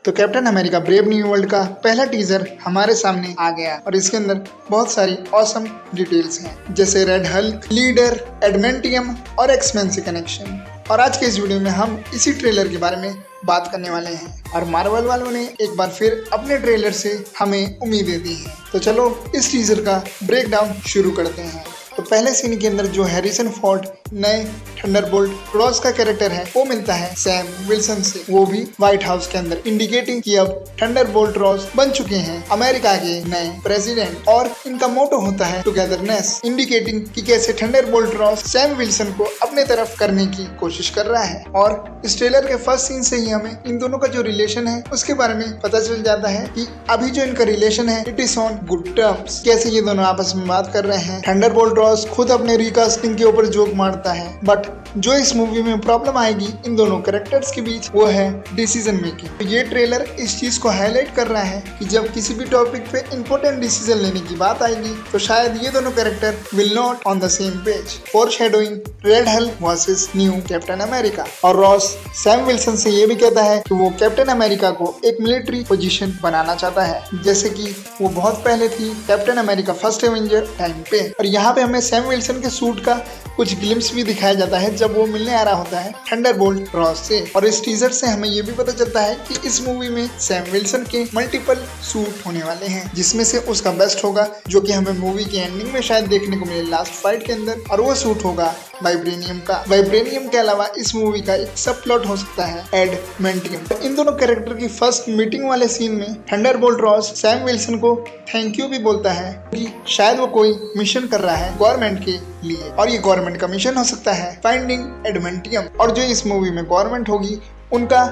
तो captain America brave new world का पहला टीजर हमारे सामने आ गया और इसके अंदर बहुत सारी ऑसम डिटेल्स हैं, जैसे रेड हल्क, लीडर, एडमेंटियम और एक्समैन से कनेक्शन। और आज के इस वीडियो में हम इसी ट्रेलर के बारे में बात करने वाले हैं और मार्वल वालों ने एक बार फिर अपने ट्रेलर से हमें उम्मीदें दी हैं। तो चलो इस टीजर का ब्रेकडाउन शुरू करते हैं। तो पहले सीन के अंदर जो हैरिसन फोर्ड नए थंडरबोल्ट रॉस का कैरेक्टर है वो मिलता है सैम विल्सन से, वो भी व्हाइट हाउस के अंदर, इंडिकेटिंग कि अब थंडरबोल्ट रॉस बन चुके हैं अमेरिका के नए प्रेसिडेंट और इनका मोटो होता है टुगेदरनेस, इंडिकेटिंग कि कैसे थंडरबोल्ट रॉस सैम विल्सन को अपने तरफ करने की कोशिश कर रहा है। और इस ट्रेलर के फर्स्ट सीन से ही हमें इन दोनों का जो रिलेशन है उसके बारे में पता चल जाता है कि अभी जो इनका रिलेशन है it is on good terms. कैसे ये दोनों आपस में बात कर रहे हैं। थंडरबोल्ट रॉस खुद अपने रिकास्टिंग के ऊपर जोक मारता है, बट जो इस मूवी में प्रॉब्लम आएगी इन दोनों कैरेक्टर्स के बीच वो है डिसीजन मेकिंग। तो ये ट्रेलर इस चीज को हाईलाइट कर रहा है कि जब किसी भी टॉपिक पे इंपॉर्टेंट डिसीजन लेने की बात आएगी तो शायद ये दोनों character will not on the same page. Foreshadowing Red Hulk versus new Captain America. और रॉस सैम विल्सन से ये भी कहता है कि वो कैप्टन अमेरिका को एक मिलिट्री पोजीशन बनाना चाहता है, जैसे कि वो बहुत पहले थी captain America first Avenger time पे। और यहाँ पे हमें सैम विल्सन के सूट का कुछ ग्लिम्स भी दिखाया जाता है जब वो मिलने आ रहा होता है थंडरबोल्ट रॉस से। और इस टीजर से हमें ये भी पता चलता है कि इस मूवी में सैम विल्सन के मल्टीपल सूट होने वाले हैं, जिसमें से उसका बेस्ट होगा जो कि हमें मूवी की एंडिंग में शायद देखने को मिले लास्ट फाइट के अंदर, और वो सूट होगा वाइब्रेनियम का। वाइब्रेनियम के अलावा इस मूवी का एक सब प्लॉट हो सकता है एडमेंटियम। तो इन दोनों कैरेक्टर की फर्स्ट मीटिंग वाले सीन में थंडरबोल्ट रॉस सैम विल्सन को थैंक यू भी बोलता है कि शायद वो कोई मिशन कर रहा है गवर्नमेंट के लिए, और ये गवर्नमेंट का मिशन हो सकता है फाइंडिंग एडमेंटियम। और जो इस मूवी में गवर्नमेंट होगी उनका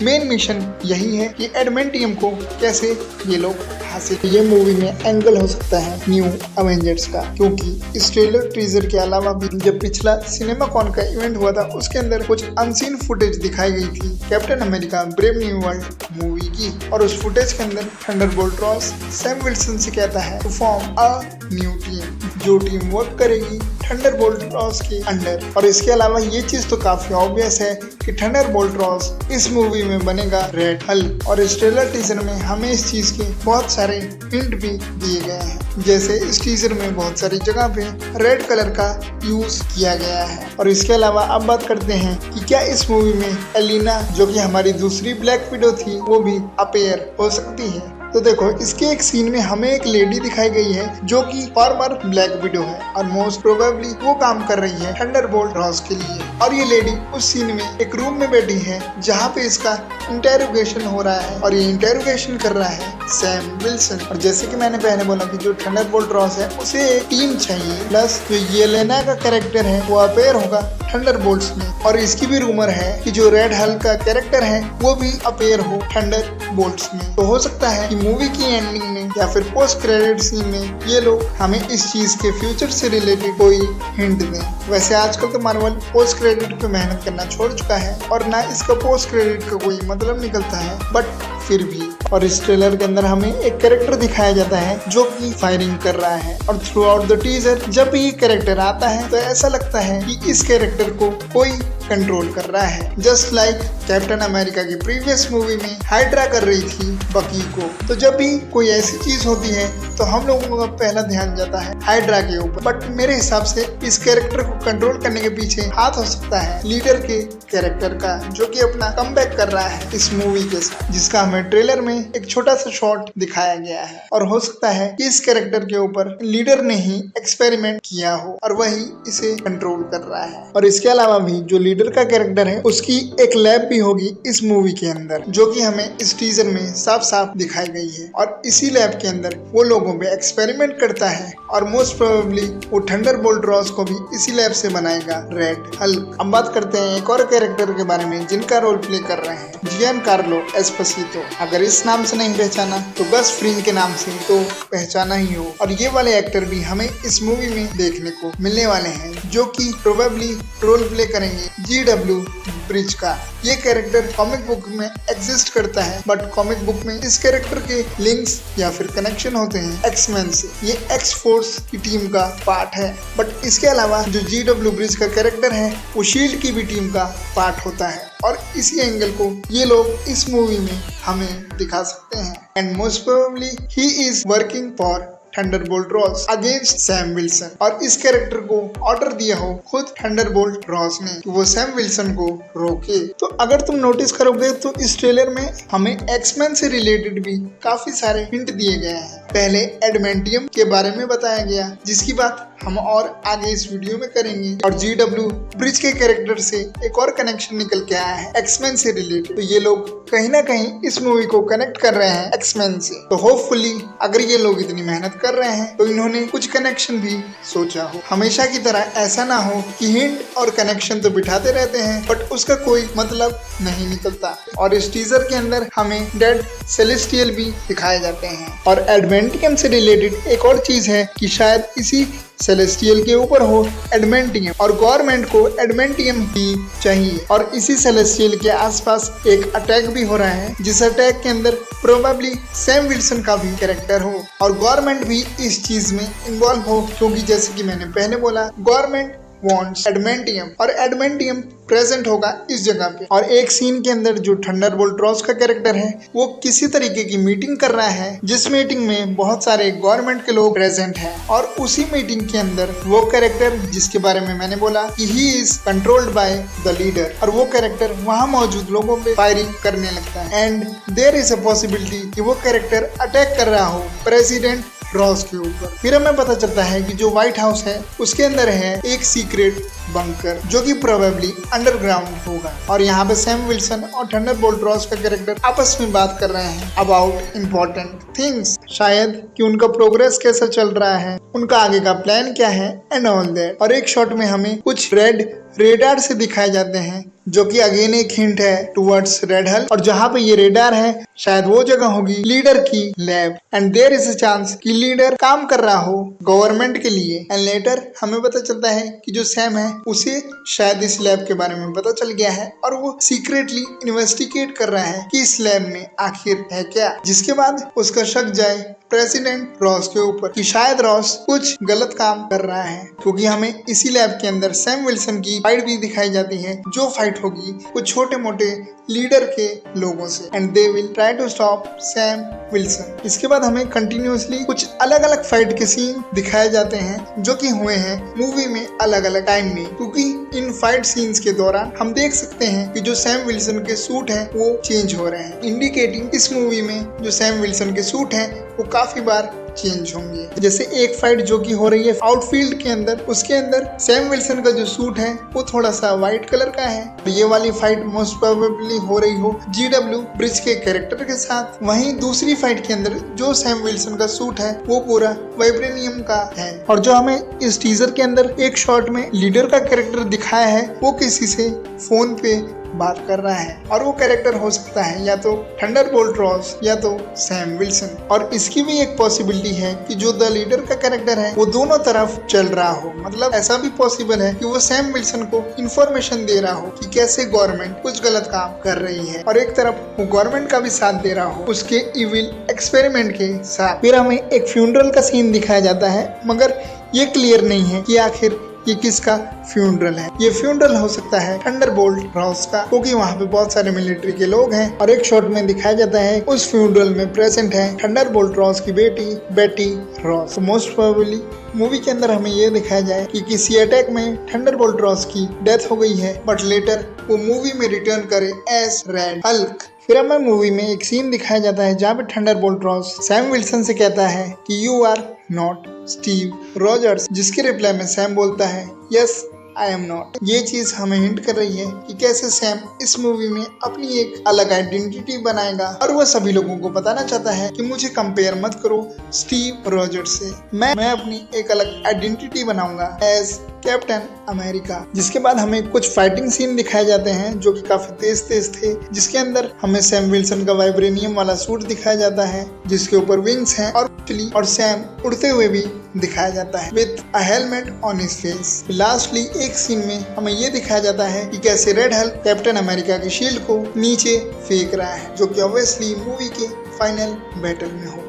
मेन मिशन यही है कि एडमेंटियम को कैसे ये लोग हासिल। ये मूवी में एंगल हो सकता है न्यू अवेंजर्स का, क्योंकि इस ट्रेलर टीजर के अलावा भी जब पिछला सिनेमा कॉन का इवेंट हुआ था उसके अंदर कुछ अनसीन फुटेज दिखाई गई थी captain America brave new world movie की। और उस फुटेज के अंदर थंडरबोल्ट रॉस सैम विल्सन से कहता है to form a new team, जो टीम वर्क करेगी थंडरबोल्ट रॉस के अंडर। और इसके अलावा ये चीज तो काफी ऑब्वियस है कि थंडरबोल्ट रॉस इस मूवी में बनेगा रेड हल्क। और इस ट्रेलर टीजर में हमें इस चीज के बहुत सारे हिंट भी दिए गए हैं, जैसे इस टीजर में बहुत सारी जगह पे रेड कलर का यूज किया गया है। और इसके अलावा अब बात करते हैं कि क्या इस मूवी में एलिना, जो कि हमारी दूसरी ब्लैक विडो थी, वो भी अपेयर हो सकती है। तो देखो इसके एक सीन में हमें एक लेडी दिखाई गई है जो कि फॉर्मर ब्लैक विडो है और मोस्ट प्रोबेबली वो काम कर रही है थंडरबोल्ट रॉस के लिए। और ये लेडी उस सीन में एक रूम में बैठी है जहाँ पे इसका इंटेरोगेशन हो रहा है, और ये इंटेरोगेशन कर रहा है सैम विल्सन। और जैसे कि मैंने पहले बोला कि जो थंडरबोल्ट रॉस है उसे एक टीम चाहिए, प्लस जो येलेना का कैरेक्टर है वो अपेयर होगा थंडरबोल्ट्स में। और इसकी भी रूमर है कि जो रेड हल्क का कैरेक्टर है वो भी अपेयर हो थंडरबोल्ट्स में। तो हो सकता है कि मूवी की एंडिंग में या फिर पोस्ट क्रेडिट सीन में ये लोग हमें इस चीज के फ्यूचर से रिलेटेड कोई हिंट दें। वैसे आजकल तो मार्वल पोस्ट क्रेडिट पे मेहनत करना छोड़ चुका है और ना इसका पोस्ट क्रेडिट का कोई मतलब निकलता है, बट फिर भी। और इस ट्रेलर के अंदर हमें एक कैरेक्टर दिखाया जाता है जो कि फायरिंग कर रहा है, और थ्रू आउट द टीजर जब भी ये कैरेक्टर आता है तो ऐसा लगता है कि इस कैरेक्टर को कोई कंट्रोल कर रहा है, जस्ट लाइक कैप्टन अमेरिका की प्रीवियस मूवी में हाइड्रा कर रही थी बकी को। तो जब भी कोई ऐसी चीज होती है तो हम लोगों का पहला ध्यान जाता है हाइड्रा के ऊपर, बट मेरे हिसाब से इस कैरेक्टर को कंट्रोल करने के पीछे हाथ हो सकता है लीडर के कैरेक्टर का, जो कि अपना कमबैक कर रहा है इस मूवी के साथ, जिसका हमें ट्रेलर में एक छोटा सा शॉट दिखाया गया है। और हो सकता है कि इस कैरेक्टर के ऊपर लीडर ने ही एक्सपेरिमेंट किया हो और वही इसे कंट्रोल कर रहा है। और इसके अलावा भी जो लीडर का कैरेक्टर है उसकी एक लैब भी होगी इस मूवी के अंदर, जो कि हमें इस टीजर में साफ साफ दिखाई गई है। और इसी लैब के अंदर वो लोगों पे एक्सपेरिमेंट करता है और मोस्ट प्रोबेबली वो थंडरबोल्ट रॉस को भी इसी लैब से बनाएगा रेड हल्क। अब बात करते हैं एक और कैरेक्टर के बारे में जिनका रोल प्ले कर रहे हैं जियानकार्लो एस्पोसितो। अगर इस नाम से नहीं पहचाना तो गस फ्रिंग के नाम से तो पहचाना ही हो। और ये वाले एक्टर भी हमें इस मूवी में देखने को मिलने वाले हैं, जो कि प्रोबेबली रोल प्ले करेंगे GW ब्रिज का। ये कैरेक्टर कॉमिक बुक में एग्जिस्ट करता है, बट कॉमिक बुक में इस कैरेक्टर के लिंक्स या फिर कनेक्शन होते हैं एक्समैन से। ये एक्स फोर्स फोर्स की टीम का पार्ट है। बट इसके अलावा जो GW ब्रिज का कैरेक्टर है वो शील्ड की भी टीम का पार्ट होता है और इसी एंगल को ये लोग इस मूवी में हमें दिखा सकते हैं। And most probably he is working for Thunderbolt Ross against Sam Wilson और इस कैरेक्टर को ऑर्डर दिया हो खुद थंडरबोल्ट रॉस ने कि वो सैम विल्सन को रोके। तो अगर तुम नोटिस करोगे तो इस ट्रेलर में हमें एक्समैन से रिलेटेड भी काफी सारे हिंट दिए गए हैं। पहले एडमेंटियम के बारे में बताया गया जिसकी बात हम और आगे इस वीडियो में करेंगे और GW ब्रिज के कैरेक्टर से एक और कनेक्शन निकल के आया है एक्समैन से रिलेटेड। तो ये लोग कहीं ना कहीं इस मूवी को कनेक्ट कर रहे हैं एक्समैन से। तो होपफुली अगर ये लोग इतनी मेहनत कर रहे हैं तो इन्होंने कुछ कनेक्शन भी सोचा हो। हमेशा की तरह ऐसा ना हो कि हिंट और कनेक्शन तो बिठाते रहते हैं बट उसका कोई मतलब नहीं निकलता। और इस टीजर के अंदर हमें डेड सेलेस्टियल भी दिखाए जाते हैं और एडमेंटियम से रिलेटेड एक और चीज है कि शायद इसी सेलेस्टियल के ऊपर हो एडमेंटियम और गवर्नमेंट को एडमेंटियम ही चाहिए और इसी सेलेस्टियल के आसपास एक अटैक भी हो रहा है जिस अटैक के अंदर प्रोबेबली सैम विल्सन का भी कैरेक्टर हो और गवर्नमेंट भी इस चीज में इन्वॉल्व हो क्योंकि जैसे कि मैंने पहले बोला गवर्नमेंट वांट्स एडमेंटियम और एडमेंटियम प्रेजेंट होगा इस जगह पे। और एक सीन के अंदर जो थंडरबोल्ट रॉस का कैरेक्टर है वो किसी तरीके की मीटिंग कर रहा है जिस मीटिंग में बहुत सारे गवर्नमेंट के लोग प्रेजेंट हैं और उसी मीटिंग के अंदर वो कैरेक्टर जिसके बारे में मैंने बोला कि he is controlled by the leader और वो कैरेक्टर वहाँ मौजूद लोगों पे फायरिंग करने लगता है and there is a possibility कि वो कैरेक्टर अटैक कर रहा हो प्रेसिडेंट रॉस के ऊपर। फिर हमें पता चलता है कि जो व्हाइट हाउस है उसके अंदर है एक सीक्रेट बंकर जो कि प्रोबेबली अंडरग्राउंड होगा और यहाँ पे सैम विल्सन और थंडरबोल्ट रॉस का कैरेक्टर आपस में बात कर रहे हैं अबाउट इम्पोर्टेंट थिंग्स, शायद कि उनका प्रोग्रेस कैसा चल रहा है, उनका आगे का प्लान क्या है एंड ऑल दैट। और एक शॉट में हमें कुछ रेड रेडार से दिखाए जाते हैं जो कि अगेन एक हिंट है टुवर्ड्स रेड हल्क और जहाँ पे ये रेडार है शायद वो जगह होगी लीडर की lab and there is a chance कि लीडर काम कर रहा हो गवर्नमेंट के लिए। एंड लेटर हमें पता चलता है कि जो सैम है उसे शायद इस लैब के बारे में पता चल गया है और वो सीक्रेटली इन्वेस्टिगेट कर रहा है कि इस लैब में आखिर है क्या, जिसके बाद उसका शक जाए प्रेसिडेंट रॉस के ऊपर कि शायद रॉस कुछ गलत काम कर रहा है क्योंकि हमें इसी लैब के अंदर सैम विल्सन की फाइट भी दिखाई जाती है जो फाइट होगी कुछ छोटे मोटे लीडर के लोगों से and they will try to stop Sam Wilson. इसके बाद हमें कंटिन्यूअसली कुछ अलग अलग फाइट के सीन दिखाए जाते हैं जो कि हुए हैं मूवी में अलग अलग टाइम में क्योंकि इन फाइट सीन्स के दौरान हम देख सकते हैं कि जो सैम विल्सन के सूट है वो चेंज हो रहे हैं इंडिकेटिंग इस मूवी में जो सैम विल्सन के सूट है वो काफी बार चेंज होंगे। जैसे एक फाइट जो कि हो रही है आउटफील्ड के अंदर उसके अंदर सैम विल्सन का जो सूट है वो थोड़ा सा व्हाइट कलर का है। ये वाली फाइट मोस्ट प्रोबेबली हो रही हो GW ब्रिज के कैरेक्टर के साथ। वहीं दूसरी फाइट के अंदर जो सैम विल्सन का सूट है वो पूरा वाइब्रेनियम का है और जो हमें इस टीजर के अंदर एक शॉट में लीडर का कैरेक्टर दिखाया है वो किसी से फोन पे बात कर रहा है और वो कैरेक्टर हो सकता है या तो थंडरबोल्ट रॉस या तो सैम विल्सन। और इसकी भी एक पॉसिबिलिटी है कि जो द लीडर का कैरेक्टर है वो दोनों तरफ चल रहा हो, मतलब ऐसा भी पॉसिबल है कि वो सैम विल्सन को इंफॉर्मेशन दे रहा हो कि कैसे गवर्नमेंट कुछ गलत काम कर रही है और एक तरफ वो गवर्नमेंट का भी साथ दे रहा हो उसके इविल एक्सपेरिमेंट के साथ। फिर हमें एक फ्यूनरल का सीन दिखाया जाता है मगर ये क्लियर नहीं है कि आखिर ये किसका फ्यूनरल है। ये फ्यूनरल हो सकता है थंडरबोल्ट रॉस का क्योंकि वहाँ पे बहुत सारे मिलिट्री के लोग हैं और एक शॉट में दिखाया जाता है उस फ्यूनरल में प्रेजेंट है थंडरबोल्ट रॉस की बेटी बेटी रॉस। मोस्ट प्रोबेबली मूवी के अंदर हमें ये दिखाया जाए कि किसी अटैक में थंडरबोल्ट रॉस की डेथ हो गई है बट लेटर वो मूवी में रिटर्न करे एज रेड हल्क। फिर हमें मूवी में एक सीन दिखाया जाता है जहाँ पे थंडरबोल्ट रॉस सैम विल्सन से कहता है कि you are not Steve Rogers, जिसके रिप्लाई में सैम बोलता है यस आई एम नॉट। ये चीज हमें हिंट कर रही है कि कैसे सैम इस मूवी में अपनी एक अलग आइडेंटिटी बनाएगा और वह सभी लोगों को बताना चाहता है कि मुझे कंपेयर मत करो स्टीव रॉजर्स से, मैं अपनी एक अलग आइडेंटिटी बनाऊंगा एज कैप्टन अमेरिका। जिसके बाद हमें कुछ फाइटिंग सीन दिखाए जाते हैं जो कि काफी तेज तेज थे, जिसके अंदर हमें सैम विल्सन का वाइब्रेनियम वाला सूट दिखाया जाता है जिसके ऊपर विंग्स हैं और सैम उड़ते हुए भी दिखाया जाता है with a helmet on his face. Lastly एक सीन में हमें ये दिखाया जाता है कि कैसे रेड हल्क कैप्टन अमेरिका की शील्ड को नीचे फेंक रहा है जो कि ऑब्वियसली मूवी के फाइनल बैटल में हो।